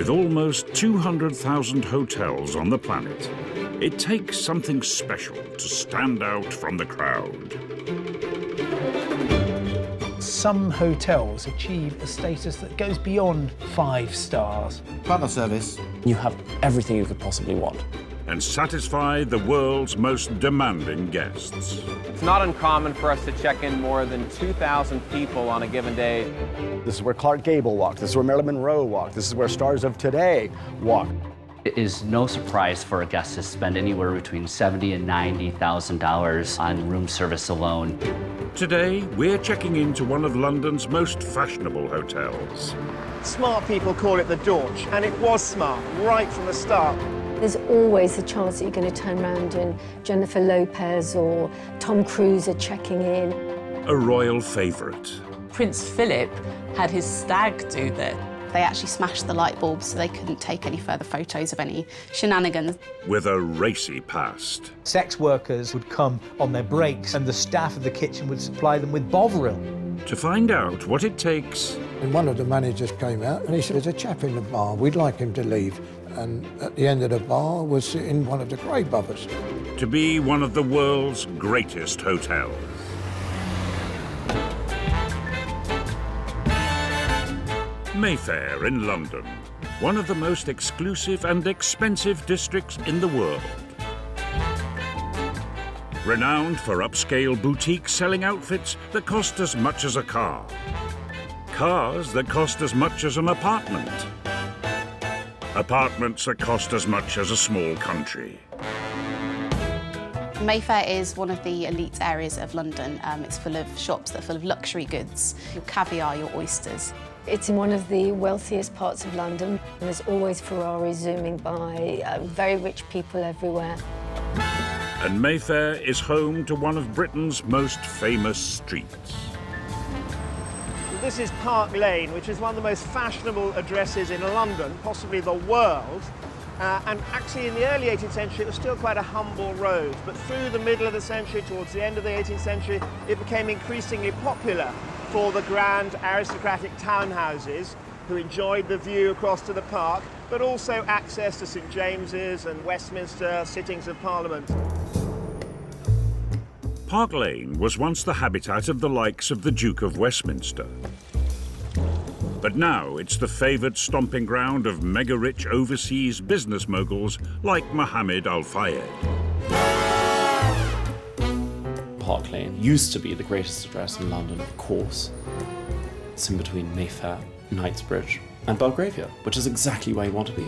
With almost 200,000 hotels on the planet, it takes something special to stand out from the crowd. Some hotels achieve a status that goes beyond 5 stars. Partner service. You have everything you could possibly want. And satisfy the world's most demanding guests. It's not uncommon for us to check in more than 2,000 people on a given day. This is where Clark Gable walked. This is where Marilyn Monroe walked. This is where stars of today walk. It is no surprise for a guest to spend anywhere between $70,000 and $90,000 on room service alone. Today, we're checking into one of London's most fashionable hotels. Smart people call it the Dorch, and it was smart right from the start. There's always a chance that you're going to turn around and Jennifer Lopez or Tom Cruise are checking in. A royal favourite. Prince Philip had his stag do that. They actually smashed the light bulbs so they couldn't take any further photos of any shenanigans. With a racy past. Sex workers would come on their breaks and the staff of the kitchen would supply them with Bovril. To find out what it takes... And one of the managers came out and he said, there's a chap in the bar, we'd like him to leave. And at the end of the bar was sitting one of the grey bubbers. To be one of the world's greatest hotels. Mayfair in London, one of the most exclusive and expensive districts in the world. Renowned for upscale boutiques selling outfits that cost as much as a car. Cars that cost as much as an apartment. Apartments that cost as much as a small country. Mayfair is one of the elite areas of London. It's full of shops that are full of luxury goods, your caviar, your oysters. It's in one of the wealthiest parts of London. And there's always Ferraris zooming by, very rich people everywhere. And Mayfair is home to one of Britain's most famous streets. This is Park Lane, which is one of the most fashionable addresses in London, possibly the world. And actually, in the early 18th century, it was still quite a humble road. But through the middle of the century, towards the end of the 18th century, it became increasingly popular for the grand aristocratic townhouses who enjoyed the view across to the park, but also access to St James's and Westminster sittings of Parliament. Park Lane was once the habitat of the likes of the Duke of Westminster. But now it's the favoured stomping ground of mega-rich overseas business moguls like Mohammed Al Fayed. Park Lane used to be the greatest address in London, of course. It's in between Mayfair, Knightsbridge and Belgravia, which is exactly where you want to be.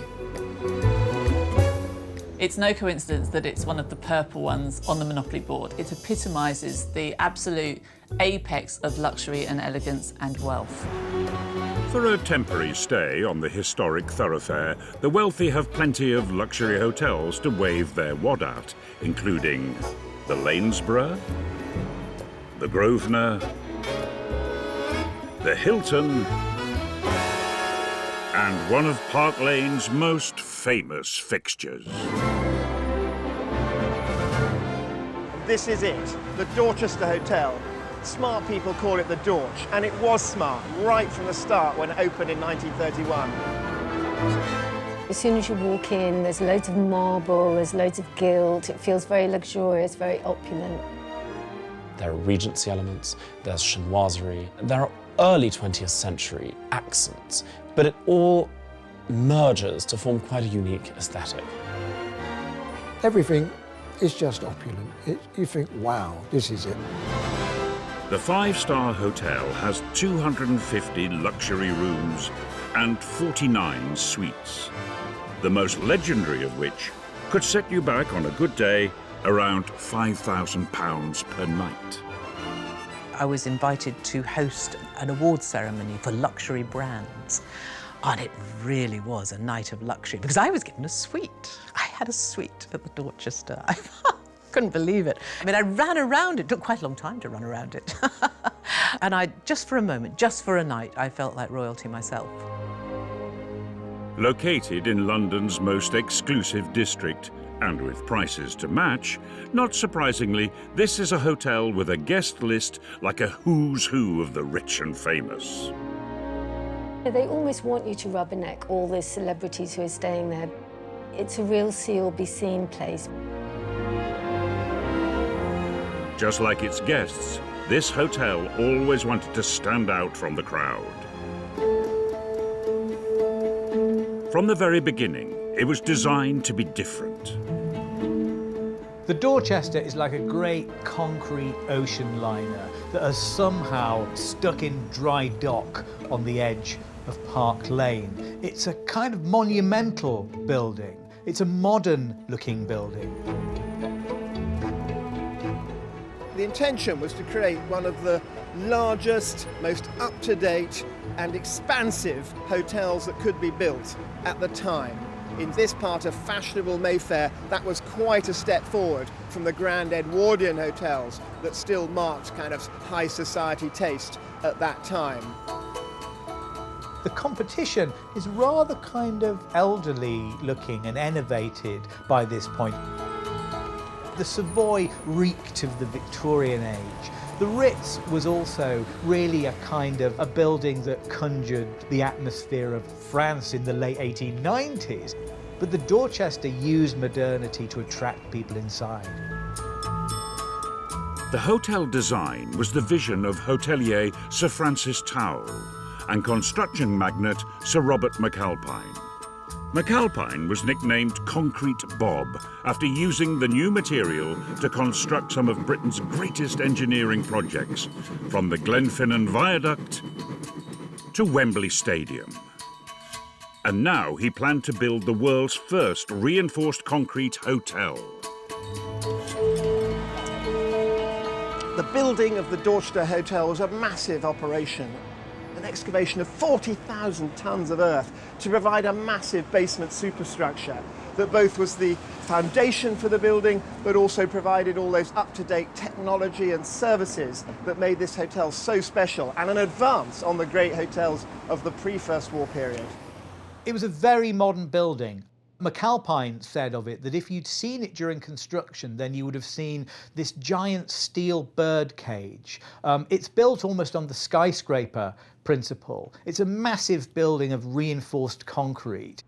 It's no coincidence that it's one of the purple ones on the Monopoly board. It epitomises the absolute apex of luxury and elegance and wealth. For a temporary stay on the historic thoroughfare, the wealthy have plenty of luxury hotels to wave their wad at, including the Lanesborough, the Grosvenor, the Hilton, and one of Park Lane's most famous fixtures. This is it, the Dorchester Hotel. Smart people call it the Dorch, and it was smart right from the start when it opened in 1931. As soon as you walk in, there's loads of marble, there's loads of gilt. It feels very luxurious, very opulent. There are Regency elements, there's chinoiserie, there are early 20th century accents, but it all merges to form quite a unique aesthetic. Everything is just opulent. You think, wow, this is it. The five-star hotel has 250 luxury rooms and 49 suites, the most legendary of which could set you back on a good day around £5,000 per night. I was invited to host an awards ceremony for luxury brands. And it really was a night of luxury because I was given a suite. I had a suite at the Dorchester. I couldn't believe it. I mean, I ran around it. It took quite a long time to run around it. And just for a moment, just for a night, I felt like royalty myself. Located in London's most exclusive district, and with prices to match, not surprisingly, this is a hotel with a guest list like a who's who of the rich and famous. They almost want you to rubberneck all the celebrities who are staying there. It's a real see-or-be-seen place. Just like its guests, this hotel always wanted to stand out from the crowd. From the very beginning, it was designed to be different. The Dorchester is like a great concrete ocean liner that has somehow stuck in dry dock on the edge of Park Lane. It's a kind of monumental building. It's a modern-looking building. The intention was to create one of the largest, most up-to-date and expansive hotels that could be built at the time. In this part of fashionable Mayfair, that was quite a step forward from the grand Edwardian hotels that still marked kind of high society taste at that time. The competition is rather kind of elderly looking and enervated by this point. The Savoy reeked of the Victorian age. The Ritz was also really a kind of a building that conjured the atmosphere of France in the late 1890s. But the Dorchester used modernity to attract people inside. The hotel design was the vision of hotelier Sir Francis Towell and construction magnate Sir Robert McAlpine. McAlpine was nicknamed Concrete Bob after using the new material to construct some of Britain's greatest engineering projects, from the Glenfinnan Viaduct to Wembley Stadium. And now he planned to build the world's first reinforced concrete hotel. The building of the Dorchester Hotel was a massive operation. An excavation of 40,000 tonnes of earth to provide a massive basement superstructure that both was the foundation for the building but also provided all those up-to-date technology and services that made this hotel so special and an advance on the great hotels of the pre-First War period. It was a very modern building. McAlpine said of it that if you'd seen it during construction, then you would have seen this giant steel bird cage. It's built almost on the skyscraper principle. It's a massive building of reinforced concrete.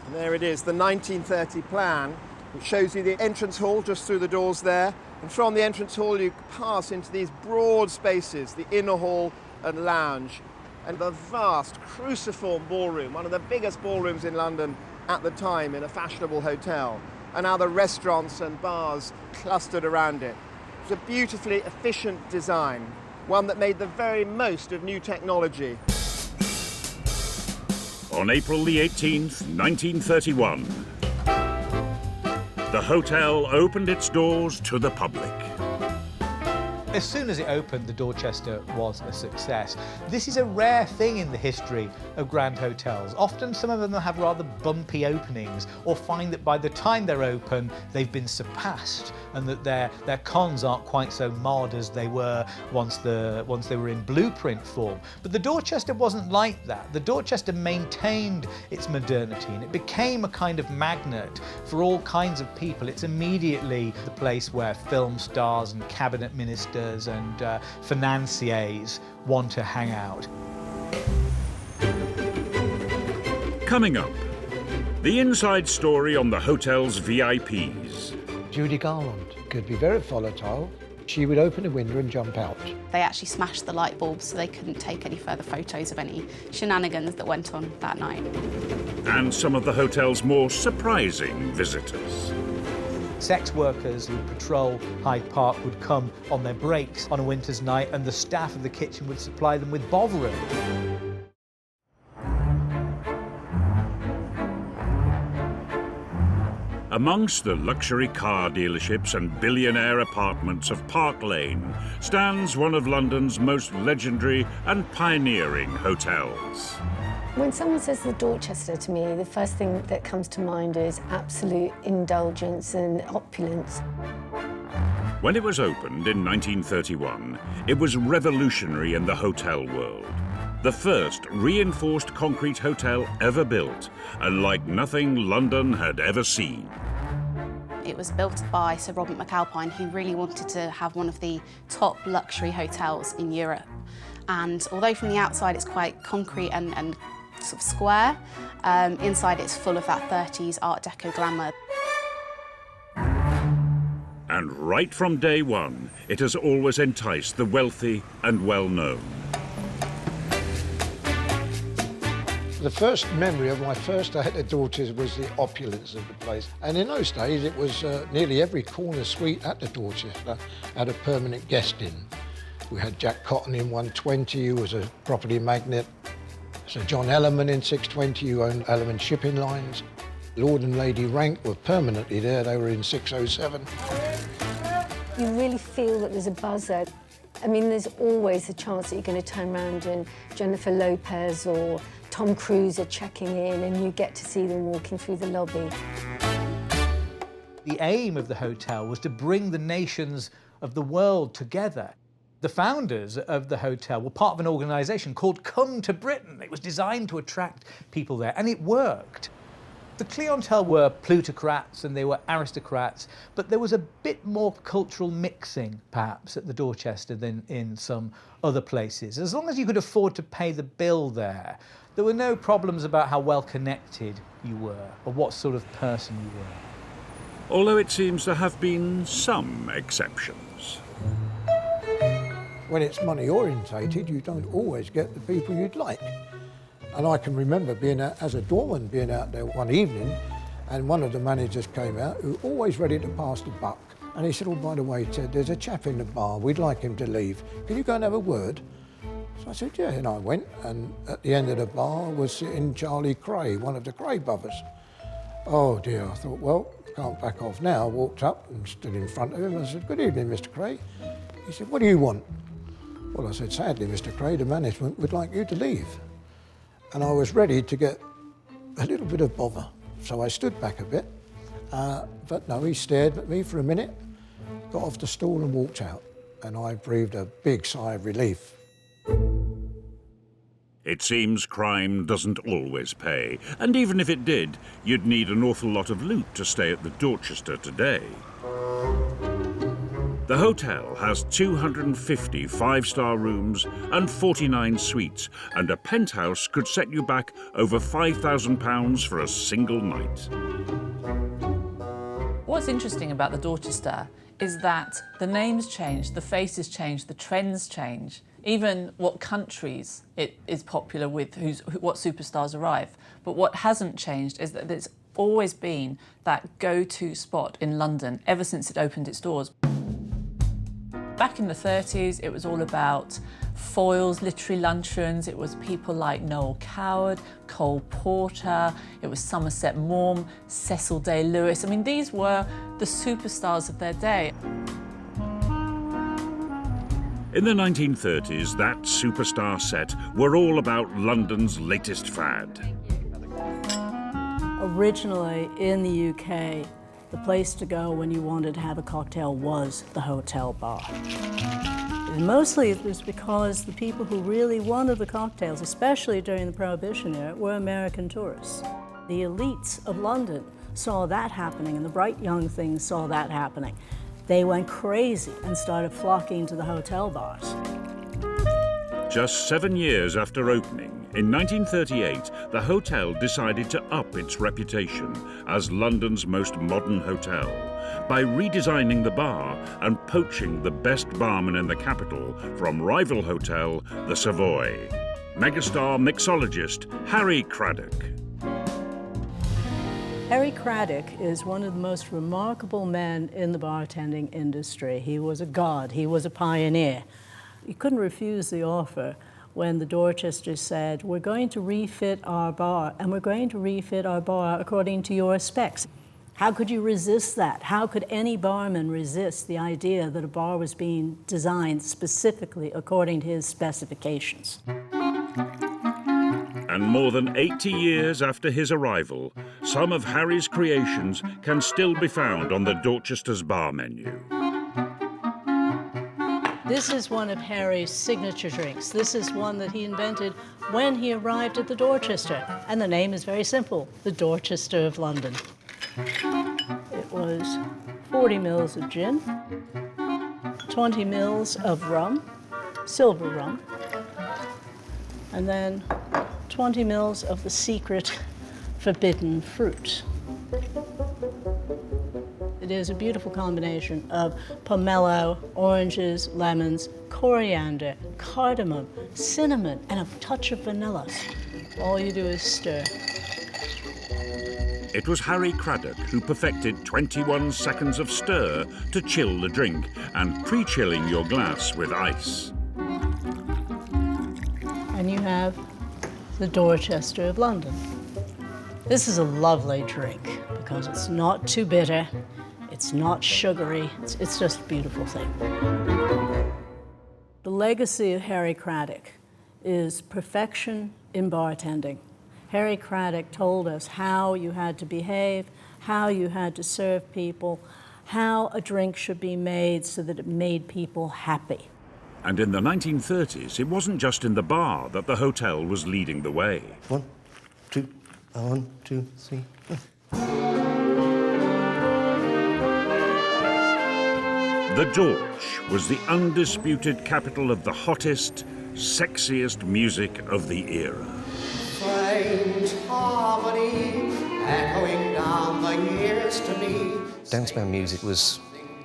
And there it is, the 1930 plan, which shows you the entrance hall just through the doors there. And from the entrance hall, you pass into these broad spaces, the inner hall and lounge, and the vast cruciform ballroom, one of the biggest ballrooms in London at the time in a fashionable hotel, and now the restaurants and bars clustered around it. It's a beautifully efficient design, one that made the very most of new technology. On April the 18th, 1931, the hotel opened its doors to the public. As soon as it opened, the Dorchester was a success. This is a rare thing in the history of grand hotels. Often some of them have rather bumpy openings, or find that by the time they're open, they've been surpassed, and that their cons aren't quite so mod as they were once they were in blueprint form. But the Dorchester wasn't like that. The Dorchester maintained its modernity, and it became a kind of magnet for all kinds of people. It's immediately the place where film stars and cabinet ministers and financiers want to hang out. Coming up, the inside story on the hotel's VIPs. Judy Garland could be very volatile. She would open a window and jump out. They actually smashed the light bulbs so they couldn't take any further photos of any shenanigans that went on that night. And some of the hotel's more surprising visitors. Sex workers who patrol Hyde Park would come on their breaks on a winter's night, and the staff of the kitchen would supply them with bovril. Amongst the luxury car dealerships and billionaire apartments of Park Lane stands one of London's most legendary and pioneering hotels. When someone says the Dorchester to me, the first thing that comes to mind is absolute indulgence and opulence. When it was opened in 1931, it was revolutionary in the hotel world. The first reinforced concrete hotel ever built, and like nothing London had ever seen. It was built by Sir Robert McAlpine, who really wanted to have one of the top luxury hotels in Europe. And although from the outside it's quite concrete and sort of square, inside it's full of that 30s Art Deco glamour. And right from day one, it has always enticed the wealthy and well-known. The first memory of my first day at the Dorchester was the opulence of the place. And in those days, it was nearly every corner suite at the Dorchester had a permanent guest in. We had Jack Cotton in 120, who was a property magnate. Sir John Ellerman in 620, who owned Ellerman Shipping Lines. Lord and Lady Rank were permanently there. They were in 607. You really feel that there's a buzz there. I mean, there's always a chance that you're going to turn around and Jennifer Lopez or Tom Cruise are checking in and you get to see them walking through the lobby. The aim of the hotel was to bring the nations of the world together. The founders of the hotel were part of an organisation called Come to Britain. It was designed to attract people there, and it worked. The clientele were plutocrats and they were aristocrats, but there was a bit more cultural mixing, perhaps, at the Dorchester than in some other places. As long as you could afford to pay the bill there were no problems about how well connected you were or what sort of person you were. Although it seems there have been some exceptions. When it's money orientated, you don't always get the people you'd like. And I can remember being out, as a doorman, being out there one evening, and one of the managers came out who always ready to pass the buck. And he said, oh, by the way, Ted, there's a chap in the bar, we'd like him to leave. Can you go and have a word? So I said, yeah, and I went, and at the end of the bar was sitting Charlie Cray, one of the Cray brothers. Oh dear, I thought, well, can't back off now. I walked up and stood in front of him. I said, good evening, Mr. Cray. He said, what do you want? Well, I said, sadly, Mr. Cray, the management would like you to leave. And I was ready to get a little bit of bother. So I stood back a bit, but no, he stared at me for a minute, got off the stool and walked out. And I breathed a big sigh of relief. It seems crime doesn't always pay, and even if it did, you'd need an awful lot of loot to stay at the Dorchester today. The hotel has 250 five-star rooms and 49 suites, and a penthouse could set you back over £5,000 for a single night. What's interesting about the Dorchester is that the names change, the faces change, the trends change, even what countries it is popular with, what superstars arrive. But what hasn't changed is that there's always been that go-to spot in London ever since it opened its doors. Back in the 30s, it was all about foils, literary luncheons. It was people like Noel Coward, Cole Porter, it was Somerset Maugham, Cecil Day-Lewis. I mean, these were the superstars of their day. In the 1930s, that superstar set were all about London's latest fad. Originally, in the UK, the place to go when you wanted to have a cocktail was the hotel bar. And mostly it was because the people who really wanted the cocktails, especially during the Prohibition era, were American tourists. The elites of London saw that happening, and the bright young things saw that happening. They went crazy and started flocking to the hotel bars. Just 7 years after opening, in 1938, the hotel decided to up its reputation as London's most modern hotel by redesigning the bar and poaching the best barman in the capital from rival hotel, the Savoy. Megastar mixologist Harry Craddock. Harry Craddock is one of the most remarkable men in the bartending industry. He was a god, he was a pioneer. You couldn't refuse the offer when the Dorchester said, we're going to refit our bar, and we're going to refit our bar according to your specs. How could you resist that? How could any barman resist the idea that a bar was being designed specifically according to his specifications? And more than 80 years after his arrival, some of Harry's creations can still be found on the Dorchester's bar menu. This is one of Harry's signature drinks. This is one that he invented when he arrived at the Dorchester. And the name is very simple, the Dorchester of London. It was 40 mils of gin, 20 mils of rum, silver rum, and then 20 mils of the secret forbidden fruit. It is a beautiful combination of pomelo, oranges, lemons, coriander, cardamom, cinnamon, and a touch of vanilla. All you do is stir. It was Harry Craddock who perfected 21 seconds of stir to chill the drink and pre-chilling your glass with ice. And you have the Dorchester of London. This is a lovely drink because it's not too bitter, it's not sugary, it's just a beautiful thing. The legacy of Harry Craddock is perfection in bartending. Harry Craddock told us how you had to behave, how you had to serve people, how a drink should be made so that it made people happy. And in the 1930s, it wasn't just in the bar that the hotel was leading the way. 1, 2, 1, 2, 3. The Dorch was the undisputed capital of the hottest, sexiest music of the era. Strange harmony echoing down the years to me. Dance band music was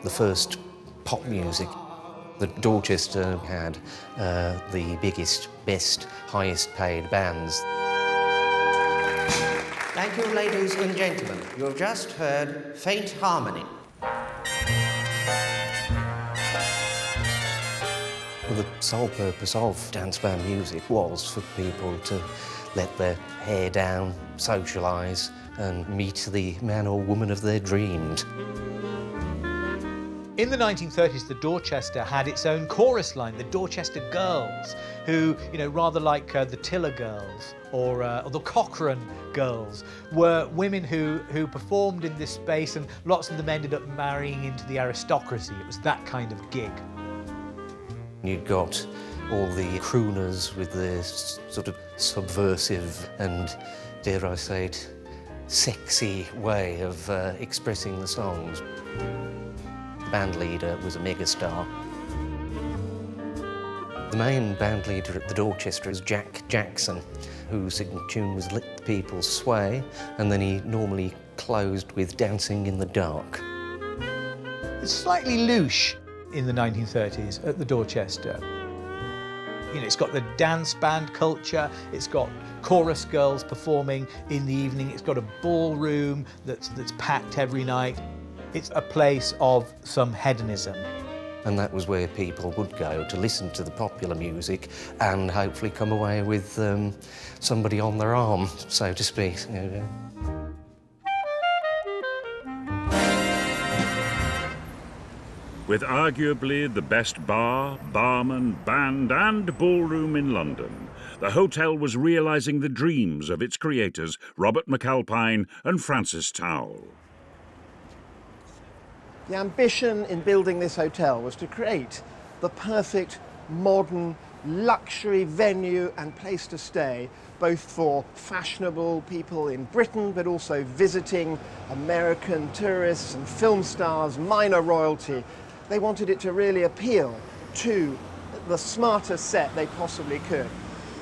the first pop music. The Dorchester had the biggest, best, highest paid bands. Thank you, ladies and gentlemen. You have just heard Faint Harmony. Well, the sole purpose of dance band music was for people to let their hair down, socialise, and meet the man or woman of their dreams. In the 1930s, the Dorchester had its own chorus line, the Dorchester Girls, who, rather like the Tiller Girls or the Cochrane Girls, were women who performed in this space, and lots of them ended up marrying into the aristocracy. It was that kind of gig. You'd got all the crooners with their sort of subversive and, dare I say it, sexy way of expressing the songs. The band leader was a megastar. The main band leader at the Dorchester is Jack Jackson, whose signature tune was Let the People Sway, and then he normally closed with Dancing in the Dark. It's slightly louche in the 1930s at the Dorchester. It's got the dance band culture, it's got chorus girls performing in the evening, it's got a ballroom that's packed every night. It's a place of some hedonism. And that was where people would go to listen to the popular music and hopefully come away with somebody on their arm, so to speak. With arguably the best bar, barman, band and ballroom in London, the hotel was realising the dreams of its creators, Robert McAlpine and Francis Towell. The ambition in building this hotel was to create the perfect modern luxury venue and place to stay, both for fashionable people in Britain, but also visiting American tourists and film stars, minor royalty. They wanted it to really appeal to the smartest set they possibly could.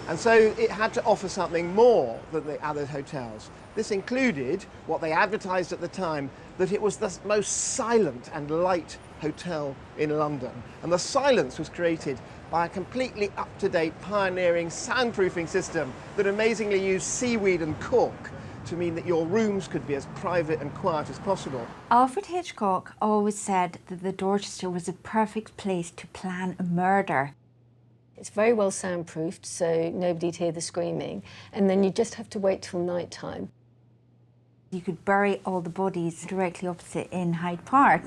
And so it had to offer something more than the other hotels. This included what they advertised at the time, that it was the most silent and light hotel in London. And the silence was created by a completely up-to-date, pioneering soundproofing system that amazingly used seaweed and cork to mean that your rooms could be as private and quiet as possible. Alfred Hitchcock always said that the Dorchester was a perfect place to plan a murder. It's very well soundproofed, so nobody'd hear the screaming, and then you just have to wait till night time. You could bury all the bodies directly opposite in Hyde Park.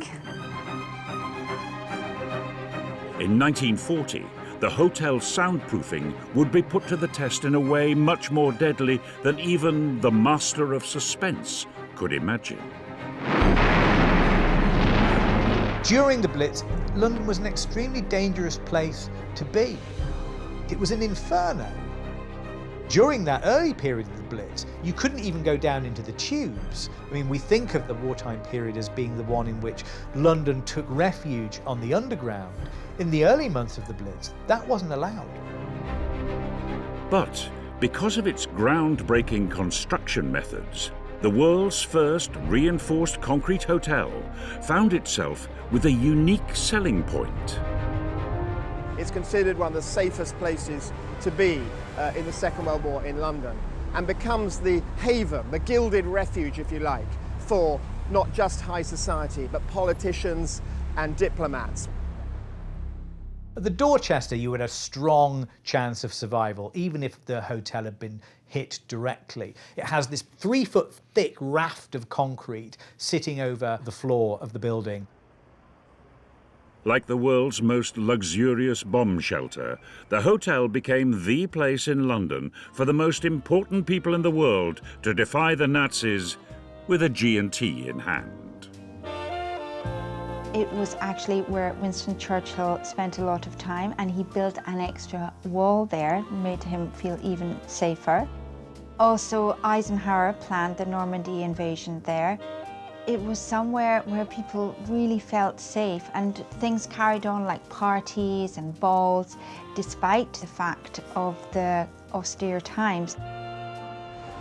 In 1940, the hotel's soundproofing would be put to the test in a way much more deadly than even the master of suspense could imagine. During the Blitz, London was an extremely dangerous place to be. It was an inferno. During that early period of the Blitz, you couldn't even go down into the tubes. I mean, we think of the wartime period as being the one in which London took refuge on the underground. In the early months of the Blitz, that wasn't allowed. But because of its groundbreaking construction methods, the world's first reinforced concrete hotel found itself with a unique selling point. It's considered one of the safest places to be in the Second World War in London, and becomes the haven, the gilded refuge, if you like, for not just high society, but politicians and diplomats. At the Dorchester, you had a strong chance of survival, even if the hotel had been hit directly. It has this 3-foot thick raft of concrete sitting over the floor of the building. Like the world's most luxurious bomb shelter, the hotel became the place in London for the most important people in the world to defy the Nazis with a G&T in hand. It was actually where Winston Churchill spent a lot of time, and he built an extra wall there, made him feel even safer. Also, Eisenhower planned the Normandy invasion there. It was somewhere where people really felt safe, and things carried on like parties and balls, despite the fact of the austere times.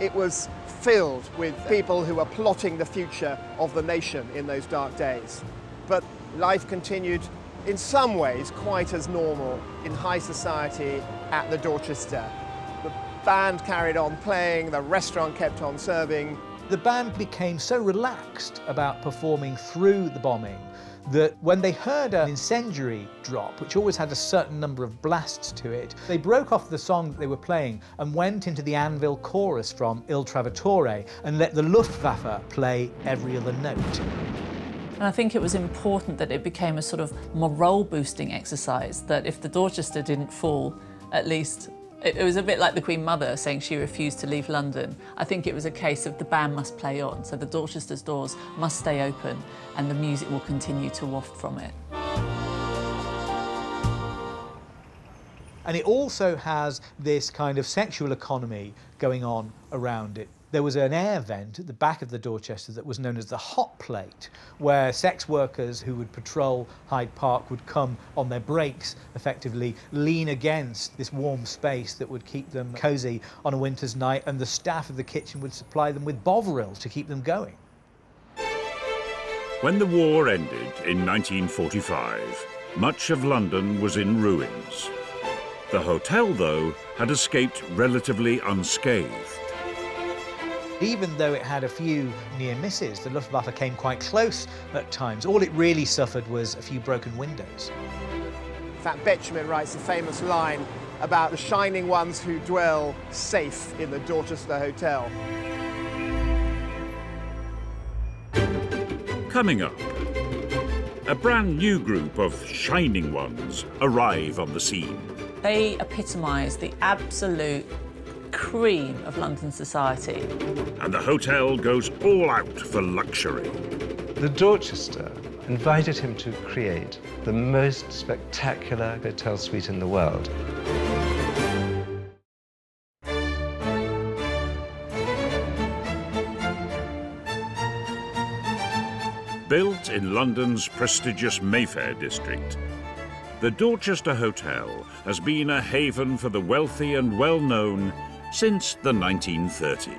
It was filled with people who were plotting the future of the nation in those dark days. But life continued in some ways quite as normal in high society at the Dorchester. The band carried on playing, the restaurant kept on serving. The band became so relaxed about performing through the bombing that when they heard an incendiary drop, which always had a certain number of blasts to it, they broke off the song that they were playing and went into the Anvil chorus from Il Trovatore and let the Luftwaffe play every other note. And I think it was important that it became a sort of morale-boosting exercise, that if the Dorchester didn't fall, at least it was a bit like the Queen Mother saying she refused to leave London. I think it was a case of the band must play on, so the Dorchester's doors must stay open and the music will continue to waft from it. And it also has this kind of sexual economy going on around it. There was an air vent at the back of the Dorchester that was known as the hot plate, where sex workers who would patrol Hyde Park would come on their breaks, effectively lean against this warm space that would keep them cosy on a winter's night, and the staff of the kitchen would supply them with Bovril to keep them going. When the war ended in 1945, much of London was in ruins. The hotel, though, had escaped relatively unscathed. Even though it had a few near misses, the Luftwaffe came quite close at times. All it really suffered was a few broken windows. In fact, Betjeman writes a famous line about the shining ones who dwell safe in the Dorchester Hotel. Coming up, a brand new group of shining ones arrive on the scene. They epitomise the absolute cream of London society. And the hotel goes all out for luxury. The Dorchester invited him to create the most spectacular hotel suite in the world. Built in London's prestigious Mayfair district, the Dorchester Hotel has been a haven for the wealthy and well-known since the 1930s.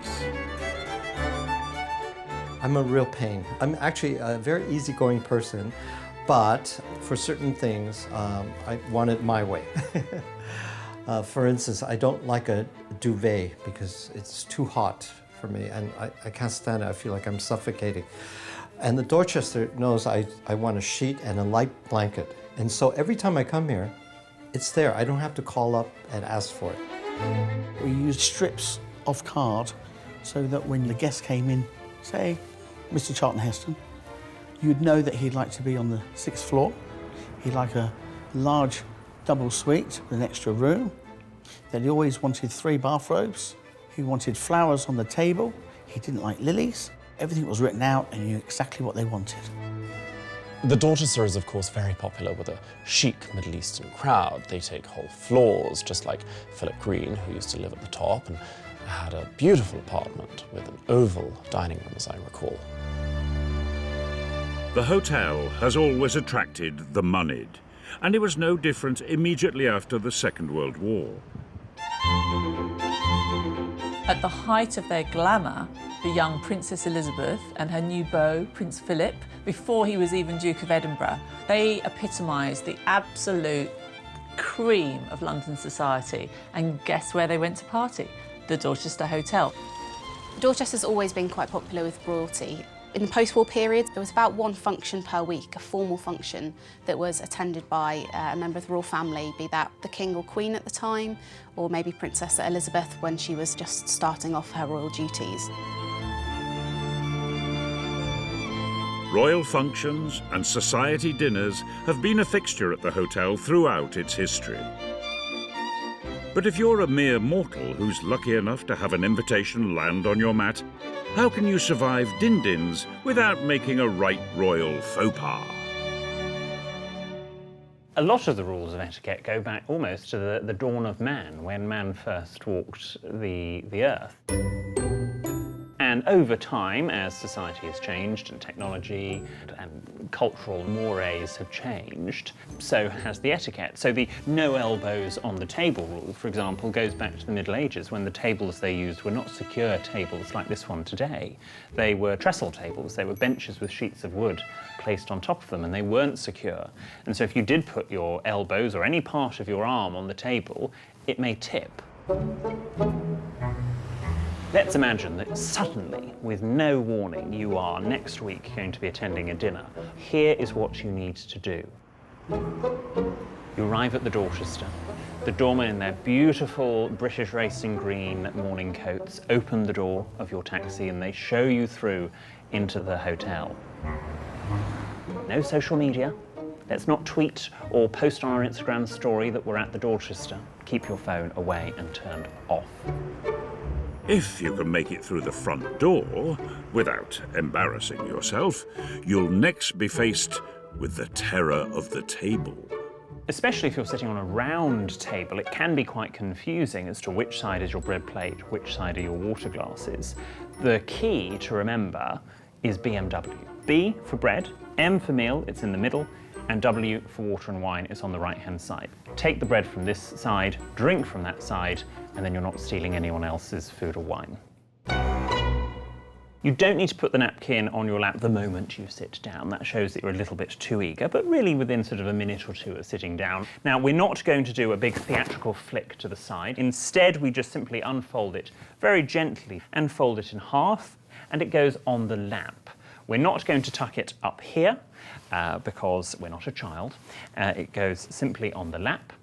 I'm a real pain. I'm actually a very easygoing person, but for certain things, I want it my way. For instance, I don't like a duvet because it's too hot for me, and I can't stand it. I feel like I'm suffocating. And the Dorchester knows I want a sheet and a light blanket. And so every time I come here, it's there. I don't have to call up and ask for it. We used strips of card so that when the guest came in, say, Mr. Charlton Heston, you'd know that he'd like to be on the 6th floor. He'd like a large double suite with an extra room. That he always wanted 3 bathrobes. He wanted flowers on the table. He didn't like lilies. Everything was written out and you knew exactly what they wanted. The Dorchester is, of course, very popular with a chic Middle Eastern crowd. They take whole floors, just like Philip Green, who used to live at the top, and had a beautiful apartment with an oval dining room, as I recall. The hotel has always attracted the moneyed, and it was no different immediately after the Second World War. At the height of their glamour, the young Princess Elizabeth and her new beau, Prince Philip, before he was even Duke of Edinburgh, they epitomised the absolute cream of London society. And guess where they went to party? The Dorchester Hotel. Dorchester's always been quite popular with royalty. In the post-war period, there was about one function per week, a formal function that was attended by a member of the royal family, be that the King or Queen at the time, or maybe Princess Elizabeth when she was just starting off her royal duties. Royal functions and society dinners have been a fixture at the hotel throughout its history. But if you're a mere mortal who's lucky enough to have an invitation land on your mat, how can you survive din-dins without making a right royal faux pas? A lot of the rules of etiquette go back almost to the dawn of man, when man first walked the earth. And over time, as society has changed and technology and cultural mores have changed, so has the etiquette. So the no elbows on the table rule, for example, goes back to the Middle Ages, when the tables they used were not secure tables like this one today. They were trestle tables. They were benches with sheets of wood placed on top of them, and they weren't secure. And so if you did put your elbows or any part of your arm on the table, it may tip. Let's imagine that suddenly, with no warning, you are next week going to be attending a dinner. Here is what you need to do. You arrive at the Dorchester. The doormen in their beautiful British racing green morning coats open the door of your taxi and they show you through into the hotel. No social media. Let's not tweet or post on our Instagram story that we're at the Dorchester. Keep your phone away and turned off. If you can make it through the front door without embarrassing yourself, you'll next be faced with the terror of the table. Especially if you're sitting on a round table, it can be quite confusing as to which side is your bread plate, which side are your water glasses. The key to remember is BMW. B for bread, M for meal, it's in the middle, and W for water and wine is on the right-hand side. Take the bread from this side, drink from that side, and then you're not stealing anyone else's food or wine. You don't need to put the napkin on your lap the moment you sit down. That shows that you're a little bit too eager, but really within sort of a minute or two of sitting down. Now, we're not going to do a big theatrical flick to the side. Instead, we just simply unfold it very gently and fold it in half, and it goes on the lap. We're not going to tuck it up here, because we're not a child. It goes simply on the lap.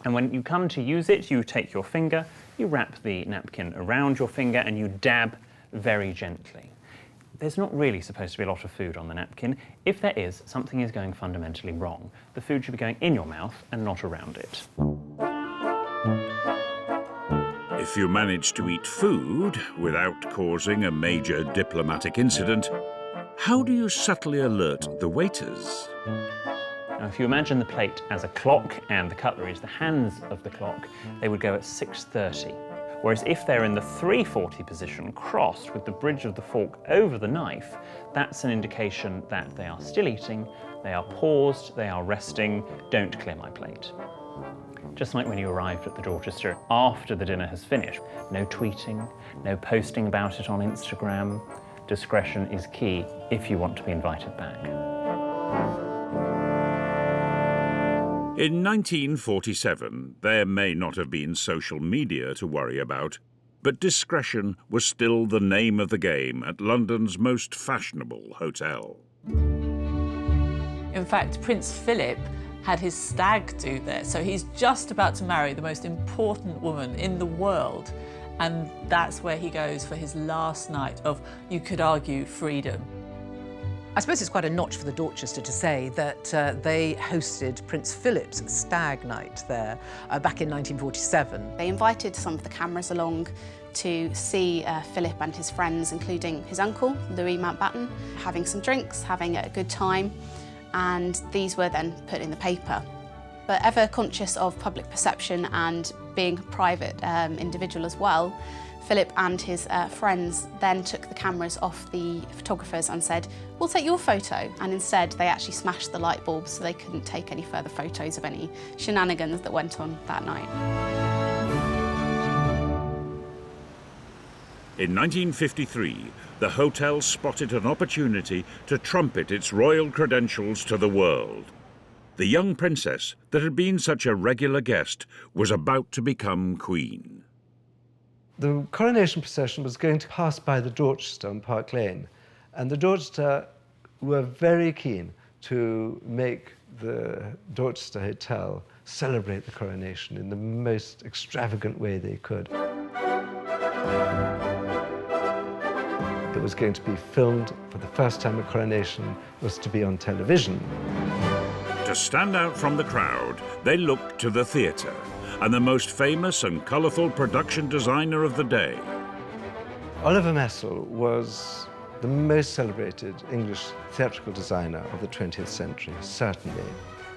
And when you come to use it, you take your finger, you wrap the napkin around your finger, and you dab very gently. There's not really supposed to be a lot of food on the napkin. If there is, something is going fundamentally wrong. The food should be going in your mouth and not around it. If you manage to eat food without causing a major diplomatic incident, how do you subtly alert the waiters? Now, if you imagine the plate as a clock and the cutlery as the hands of the clock, they would go at 6:30. Whereas if they're in the 3:40 position, crossed with the bridge of the fork over the knife, that's an indication that they are still eating, they are paused, they are resting, don't clear my plate. Just like when you arrived at the Dorchester after the dinner has finished. No tweeting, no posting about it on Instagram. Discretion is key if you want to be invited back. In 1947, there may not have been social media to worry about, but discretion was still the name of the game at London's most fashionable hotel. In fact, Prince Philip had his stag do there, so he's just about to marry the most important woman in the world, and that's where he goes for his last night of, you could argue, freedom. I suppose it's quite a notch for the Dorchester to say that they hosted Prince Philip's stag night there back in 1947. They invited some of the cameras along to see Philip and his friends, including his uncle, Louis Mountbatten, having some drinks, having a good time, and these were then put in the paper. But ever conscious of public perception and being a private individual as well, Philip and his friends then took the cameras off the photographers and said, we'll take your photo. And instead, they actually smashed the light bulbs so they couldn't take any further photos of any shenanigans that went on that night. In 1953, the hotel spotted an opportunity to trumpet its royal credentials to the world. The young princess that had been such a regular guest was about to become queen. The coronation procession was going to pass by the Dorchester on Park Lane, and the Dorchester were very keen to make the Dorchester Hotel celebrate the coronation in the most extravagant way they could. It was going to be filmed for the first time. A coronation was to be on television. To stand out from the crowd, they looked to the theatre and the most famous and colourful production designer of the day. Oliver Messel was the most celebrated English theatrical designer of the 20th century, certainly.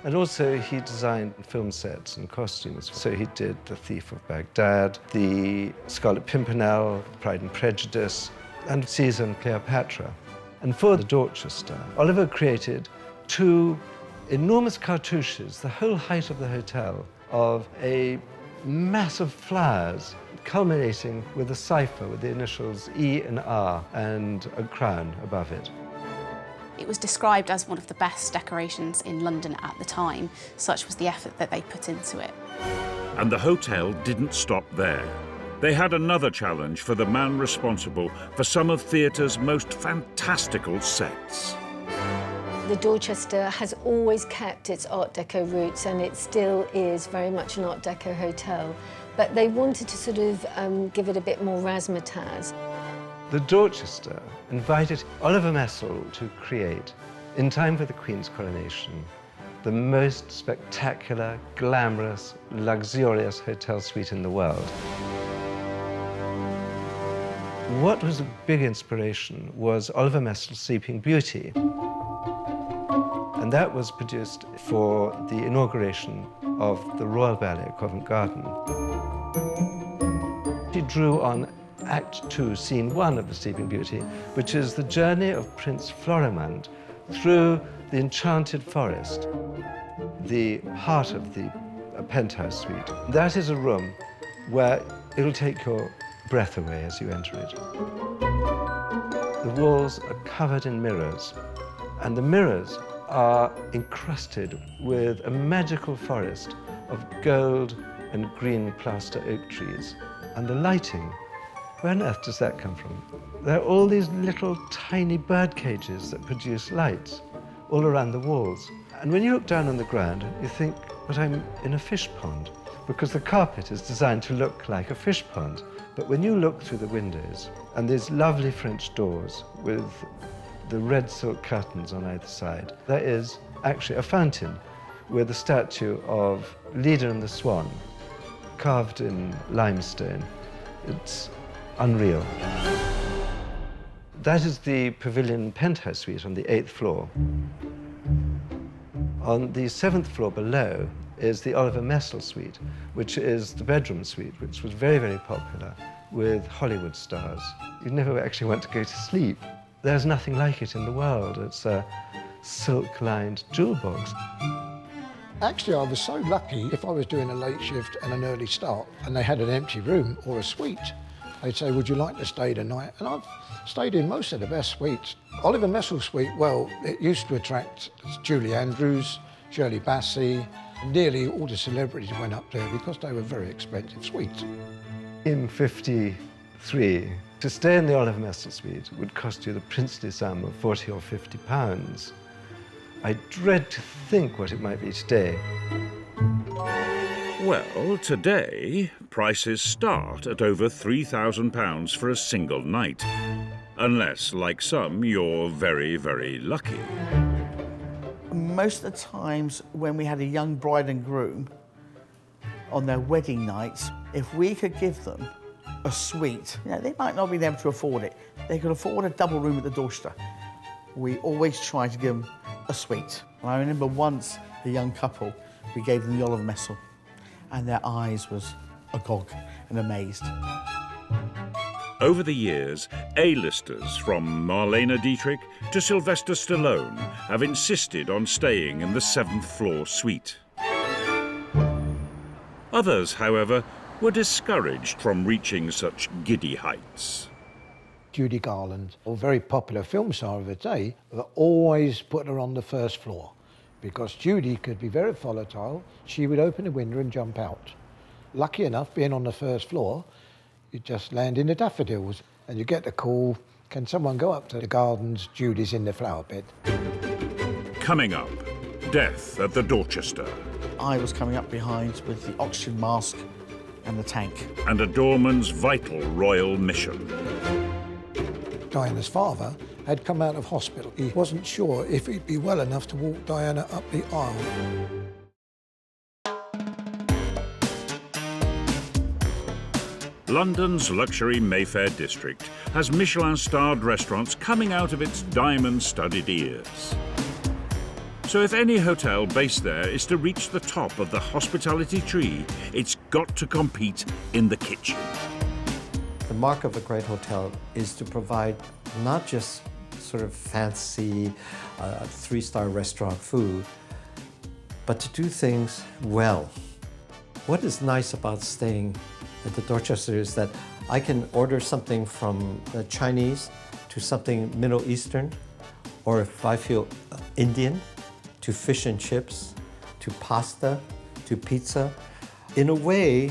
And also he designed film sets and costumes. So he did The Thief of Baghdad, The Scarlet Pimpernel, Pride and Prejudice, and Caesar and Cleopatra. And for the Dorchester, Oliver created 2 enormous cartouches, the whole height of the hotel, of a mass of flowers, culminating with a cipher with the initials E and R and a crown above it. It was described as one of the best decorations in London at the time. Such was the effort that they put into it. And the hotel didn't stop there. They had another challenge for the man responsible for some of theatre's most fantastical sets. The Dorchester has always kept its Art Deco roots, and it still is very much an Art Deco hotel. But they wanted to sort of give it a bit more razzmatazz. The Dorchester invited Oliver Messel to create, in time for the Queen's coronation, the most spectacular, glamorous, luxurious hotel suite in the world. What was a big inspiration was Oliver Messel's Sleeping Beauty. And that was produced for the inauguration of the Royal Ballet at Covent Garden. He drew on Act 2, Scene 1 of the Sleeping Beauty, which is the journey of Prince Florimond through the enchanted forest, the heart of the penthouse suite. That is a room where it'll take your breath away as you enter it. The walls are covered in mirrors, and the mirrors are encrusted with a magical forest of gold and green plaster oak trees. And the lighting, where on earth does that come from? There are all these little tiny bird cages that produce lights all around the walls. And when you look down on the ground, you think, but I'm in a fish pond, because the carpet is designed to look like a fish pond. But when you look through the windows, and there's lovely French doors with the red silk curtains on either side, there is actually a fountain with a statue of Leda and the Swan, carved in limestone. It's unreal. That is the Pavilion Penthouse Suite on the 8th floor. On the 7th floor below is the Oliver Messel Suite, which is the bedroom suite, which was very, very popular with Hollywood stars. You never actually want to go to sleep. There's nothing like it in the world. It's a silk-lined jewel box. Actually, I was so lucky if I was doing a late shift and an early start and they had an empty room or a suite, they'd say, would you like to stay the night? And I've stayed in most of the best suites. Oliver Messel Suite, well, it used to attract Julie Andrews, Shirley Bassey. Nearly all the celebrities went up there because they were very expensive suites. In '53, to stay in the Oliver Messel Suite would cost you the princely sum of £40 or £50. I dread to think what it might be today. Well, today, prices start at over £3,000 for a single night. Unless, like some, you're very, very lucky. Most of the times when we had a young bride and groom on their wedding nights, if we could give them a suite, you know, they might not be able to afford it. They could afford a double room at the Dorchester. We always try to give them a suite. And I remember once, a young couple, we gave them the Oliver Messel, and their eyes was agog and amazed. Over the years, A-listers from Marlene Dietrich to Sylvester Stallone have insisted on staying in the 7th floor suite. Others, however, were discouraged from reaching such giddy heights. Judy Garland, a very popular film star of the day, always put her on the first floor because Judy could be very volatile. She would open the window and jump out. Lucky enough, being on the first floor, you just land in the daffodils and you get the call, can someone go up to the gardens? Judy's in the flower bed. Coming up, death at the Dorchester. I was coming up behind with the oxygen mask and the tank. And a doorman's vital royal mission. Diana's father had come out of hospital. He wasn't sure if he'd be well enough to walk Diana up the aisle. London's luxury Mayfair district has Michelin-starred restaurants coming out of its diamond-studded ears. So if any hotel based there is to reach the top of the hospitality tree, it's got to compete in the kitchen. The mark of a great hotel is to provide not just sort of fancy three-star restaurant food, but to do things well. What is nice about staying at the Dorchester is that I can order something from Chinese to something Middle Eastern, or if I feel Indian, to fish and chips, to pasta, to pizza. In a way,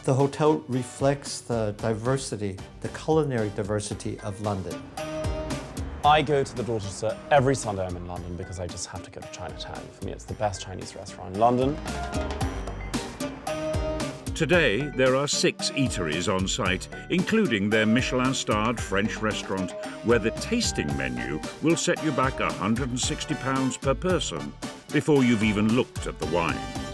the hotel reflects the diversity, the culinary diversity of London. I go to the Dorchester every Sunday I'm in London because I just have to go to Chinatown. For me, it's the best Chinese restaurant in London. Today, there are 6 eateries on site, including their Michelin-starred French restaurant, where the tasting menu will set you back £160 per person before you've even looked at the wines.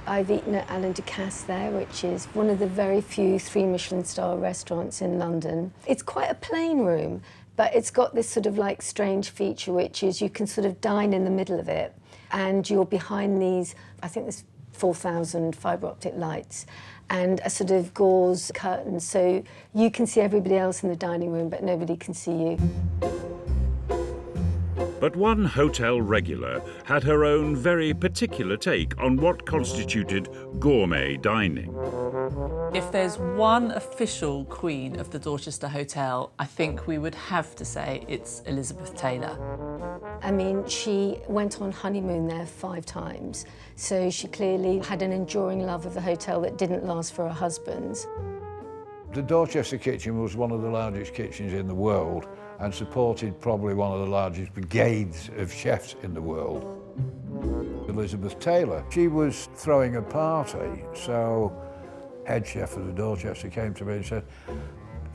I've eaten at Alain Ducasse there, which is one of the very few 3 Michelin-star restaurants in London. It's quite a plain room, but it's got this sort of like strange feature, which is you can sort of dine in the middle of it, and you're behind these, I think there's 4,000 fibre optic lights and a sort of gauze curtain, so you can see everybody else in the dining room, but nobody can see you. But one hotel regular had her own very particular take on what constituted gourmet dining. If there's one official queen of the Dorchester Hotel, I think we would have to say it's Elizabeth Taylor. I mean, she went on honeymoon there 5 times, so she clearly had an enduring love of the hotel that didn't last for her husband's. The Dorchester kitchen was one of the largest kitchens in the world and supported probably one of the largest brigades of chefs in the world. Elizabeth Taylor, she was throwing a party, so head chef of the Dorchester came to me and said,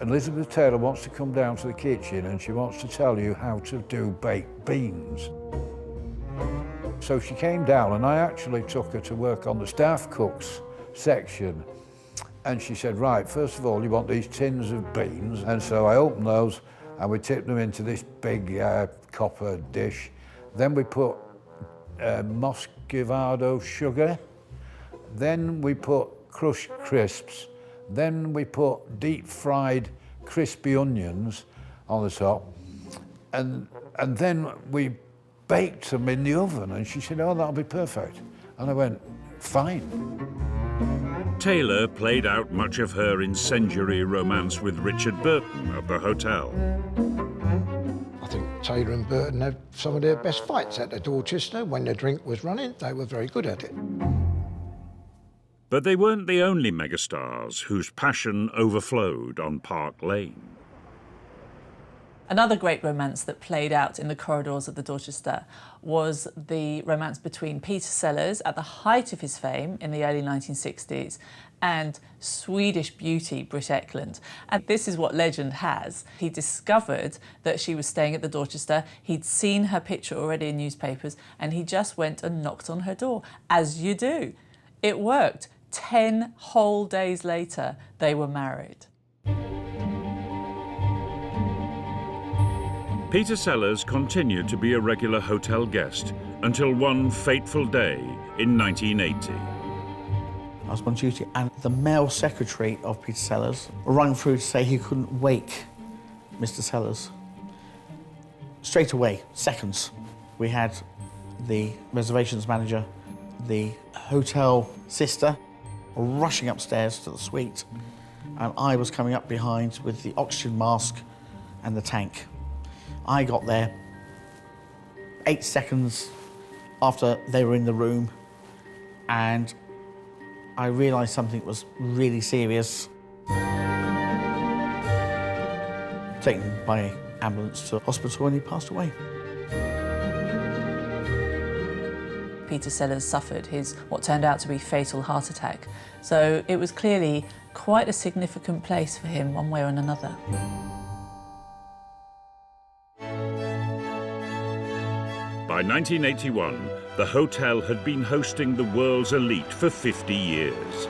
Elizabeth Taylor wants to come down to the kitchen and she wants to tell you how to do baked beans. So she came down and I actually took her to work on the staff cooks section. And she said, right, first of all, you want these tins of beans. And so I opened those and we tipped them into this big copper dish. Then we put Muscovado sugar. Then we put crushed crisps. Then we put deep-fried crispy onions on the top. And then we baked them in the oven. And she said, oh, that'll be perfect. And I went, fine. Taylor played out much of her incendiary romance with Richard Burton at the hotel. I think Taylor and Burton had some of their best fights at the Dorchester. When the drink was running, they were very good at it. But they weren't the only megastars whose passion overflowed on Park Lane. Another great romance that played out in the corridors of the Dorchester was the romance between Peter Sellers at the height of his fame in the early 1960s and Swedish beauty Britt Ekland. And this is what legend has. He discovered that she was staying at the Dorchester. He'd seen her picture already in newspapers and he just went and knocked on her door, as you do. It worked. 10 whole days later, they were married. Peter Sellers continued to be a regular hotel guest until one fateful day in 1980. I was on duty and the male secretary of Peter Sellers rang through to say he couldn't wake Mr. Sellers. Straight away, seconds, we had the reservations manager, the hotel sister, rushing upstairs to the suite, and I was coming up behind with the oxygen mask and the tank. I got there 8 seconds after they were in the room, and I realised something was really serious. Taken by ambulance to hospital, and he passed away. Peter Sellers suffered his what turned out to be fatal heart attack. So it was clearly quite a significant place for him one way or another. By 1981, the hotel had been hosting the world's elite for 50 years.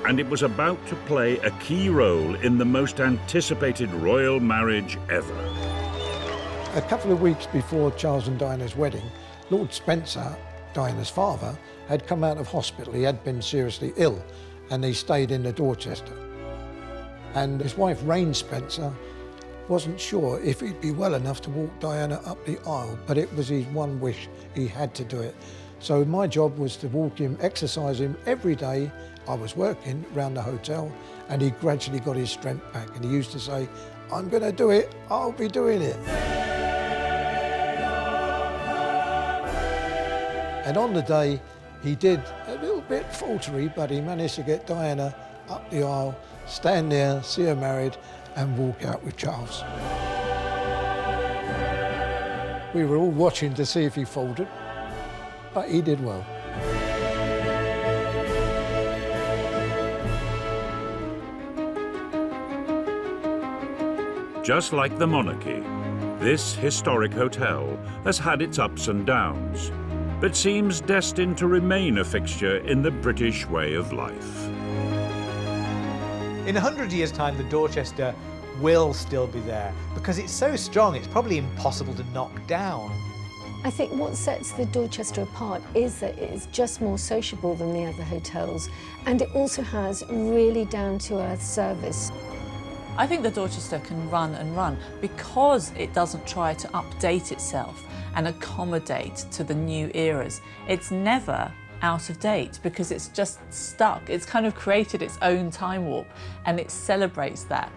And it was about to play a key role in the most anticipated royal marriage ever. A couple of weeks before Charles and Diana's wedding, Lord Spencer, Diana's father, had come out of hospital. He had been seriously ill, and he stayed in the Dorchester. And his wife, Rain Spencer, wasn't sure if he'd be well enough to walk Diana up the aisle, but it was his one wish. He had to do it. So my job was to walk him, exercise him every day. I was working around the hotel, and he gradually got his strength back, and he used to say, "I'm going to do it, I'll be doing it." And on the day, he did a little bit faltery, but he managed to get Diana up the aisle, stand there, see her married, and walk out with Charles. We were all watching to see if he folded, but he did well. Just like the monarchy, this historic hotel has had its ups and downs, but seems destined to remain a fixture in the British way of life. In 100 years' time, the Dorchester will still be there because it's so strong, it's probably impossible to knock down. I think what sets the Dorchester apart is that it is just more sociable than the other hotels, and it also has really down-to-earth service. I think the Dorchester can run and run because it doesn't try to update itself and accommodate to the new eras. It's never out of date because it's just stuck. It's kind of created its own time warp, and it celebrates that.